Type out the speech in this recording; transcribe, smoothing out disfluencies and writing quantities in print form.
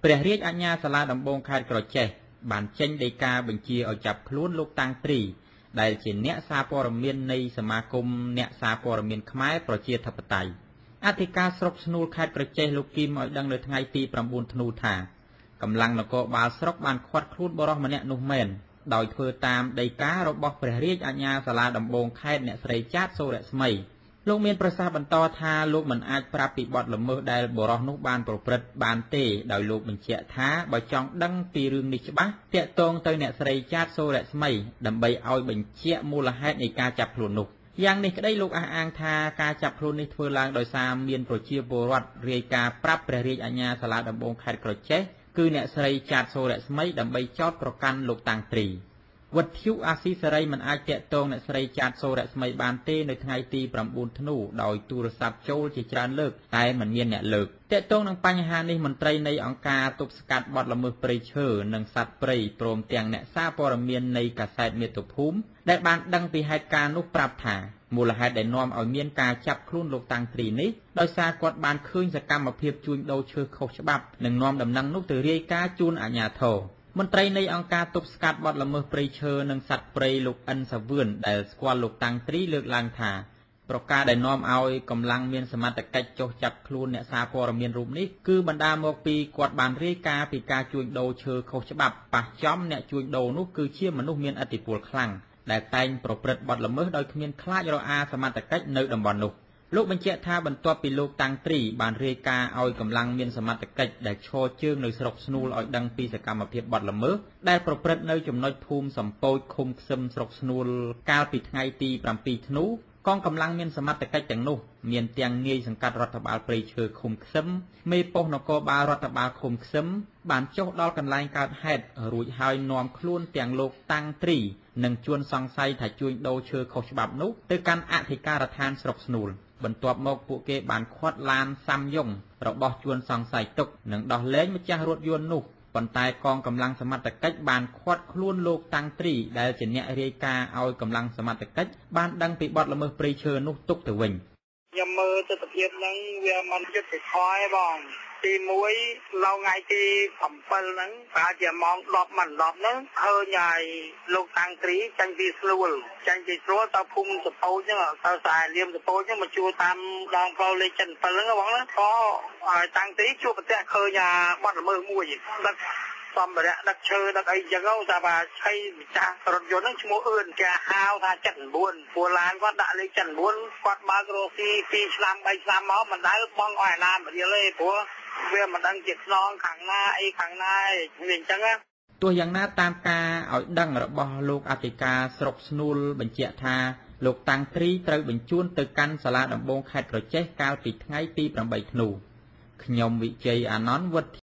ព្រះរាជអាជ្ញាសាលាដំបងខេត្តក្រចេះបានចេញដីកាបញ្ជាឲ្យចាប់ខ្លួនលោកតាំងត្រីដែលជាអ្នកសារព័ត៌មាននៃសមាគមអ្នកសារព័ត៌មានខ្មែរប្រជាធិបតេយ្យអធិការស្រុកស្នួលខេត្តក្រចេះលោកគីមឲ្យដឹងនៅថ្ងៃទី9ធ្នូថាកម្លាំងនគរបាលស្រុកបានឃាត់ខ្លួនបរិសម្នាក់នោះមែនដោយធ្វើតាមដីការបស់ព្រះរាជអាជ្ញាសាលាដំបងខេត្តអ្នកស្រីចាតសូរស្មីលោកមានប្រសាសន៍បន្តថាលោកមិនអាចប្រាប់ពីបទល្មើសដែលបរិសនោះបានប្រព្រឹត្តបានទេដោយលោកបញ្ជាក់ថាបើចង់ដឹងពីរឿងនេះច្បាស់តាក់ទងទៅអ្នកស្រីចាតសូរស្មីដើម្បីឲ្យបញ្ជាក់មូលហេតុនៃការចាប់ខ្លួននោះយ៉ាងនេះក្តីលោកអះអាងថាការចាប់ខ្លួននេះធ្វើឡើងដោយសារមានប្រជាពលរដ្ឋរាយការណ៍ប្រាប់ព្រះរាជអាជ្ញាសាលាដំបងខេត្តក្រចេះគឺអ្នកស្រីចាតសូរស្មីដើម្បីចោទប្រកាន់លោកតាំងត្រីវត្ថុអាស៊ីសេរីមិនអាចតាក់ទងអ្នកស្រីចាតសូរស្មីបានទេនៅថ្ងៃទី9ធ្នូដោយទូរស័ព្ទចូលជាច្រើនលើកតែមិនមានអ្នកលើកតាក់ទងនឹងបញ្ហានេះមន្ត្រីនៃអង្គការទប់ស្កាត់បទល្មើសព្រៃឈើនិងសត្វព្រៃព្រមទាំងអ្នកសារព័ត៌មាននៃកាសែតមាតុភូមិដែលបានដឹងពីហេតុការណ៍នោះប្រាប់ថាមូលហេតុដែលនាំឲ្យមានការចាប់ខ្លួនលោកតាំងត្រីនេះដោយសារគាត់បានឃើញសកម្មភាពជួញដូរឈើខុសច្បាប់និងនាំដំណឹងនោះទៅរាយការណ៍ជូនអាជ្ញាធរមន្ត្រីនៃអង្គការទប់ស្កាត់បទល្មើសព្រៃឈើនិងសត្វព្រៃលោកអិនសាវឿនដែលស្គាល់លោកតាំងត្រីលើកឡើងថាប្រការដែលនាំឲ្យកម្លាំងមានសមត្ថកិច្ចចុះចាប់ខ្លួនអ្នកសារព័ត៌មានរូបនេះគឺបណ្ដាលមកពីគាត់បានរាយការណ៍ពីការជួញដូរឈើខុសច្បាប់ប៉ះចំអ្នកជួញដូរនោះគឺជាមនុស្សមានឥទ្ធិពលខ្លាំងដែលតែងប្រព្រឹត្តបទល្មើសដោយគ្មានខ្លាចរអាសមត្ថកិច្ចនៅតំបន់នោះលោកបញ្ជាក់ថាបន្ទាប់ពីលោកតាំងត្រីបានរាយការណ៍ឲ្យកម្លាំងមានសមត្ថកិច្ចដែលឈរជើងនៅស្រុកស្នួលឲ្យដឹងពីសកម្មភាពបទល្មើសដែលប្រព្រឹត្តនៅចំណុចភូមិសំពោចឃុំខ្សឹមស្រុកស្នួលកាលពីថ្ងៃទី7ធ្នូកងកម្លាំងមានសមត្ថកិច្ចទាំងនោះមានទាំងនាយសង្កាត់រដ្ឋបាលព្រៃឈើឃុំខ្សឹមមេប៉ុស្តិ៍នគរបាលរដ្ឋបាលឃុំខ្សឹមបានចុះដល់កន្លែងកើតហេតុរួចហើយនាំខ្លួនទាំងលោកតាំងត្រីនិងជួនសង្ស័យថាជួញដូរឈើខុសច្បាប់នោះទៅកាន់អធិការដ្ឋានស្រុកស្នួលបន្ទាប់មកពួកគេបានឃាត់ឡានសាំយ៉ុងរបស់ជួនសង្ស័យទុកនិងដោះលែងម្ចាស់រថយន្តនោះប៉ុន្តែកងកម្លាំងសមត្ថកិច្ចបានឃាត់ខ្លួនលោកតាំងត្រីដែលជាអ្នករាយការណ៍ឲ្យកម្លាំងសមត្ថកិច្ចបានដឹងពីបទល្មើសព្រៃឈើនោះទុកទៅវិញខ្ញុំមើលទស្សនវិជ្ជាហ្នឹងវាមិនយុត្តិធម៌ទេបងទី1នៅថ្ងៃទី7ហ្នឹងប្រហែលជាម៉ោង10មិន10ហ្នឹងឃើញហើយលោកតាំងត្រីចាញ់ពីស្រួលទៅភូមិសពោចហ្នឹងទៅខ្សែលៀមសពោចហ្នឹងមកជួតាមដងផ្លូវលេខ7ហ្នឹងបងណាក៏តាំងត្រីជួបប្រទះឃើញបាត់ល្មើសមួយដឹកសម្ភារៈដឹកឈើដឹកអីចឹងទៅថាឆៃម្ចាស់រថយន្តហ្នឹងឈ្មោះអឿនគេហៅថា79ពួកឡានគាត់ដាក់លេខ79គាត់បើករកស៊ី2ឆ្នាំ3ឆ្នាំមកមិនដែលបងឲ្យអាណាមរៀលទេព្រោះវាមិនដឹងជាខ្នងខាងណាអីខាងណាវាអញ្ចឹងណាទោះយ៉ាងណាតាមការឲ្យដឹងរបស់លោកអធិការស្រុកស្នួលបញ្ជាក់ថាលោកតាំងត្រីត្រូវបញ្ជូនទៅកាន់សាលាដំបងខេត្តក្រចេះកាលពីថ្ងៃទី8ធ្នូខ្ញុំវិជ័យអានន្ទវុទ្ធ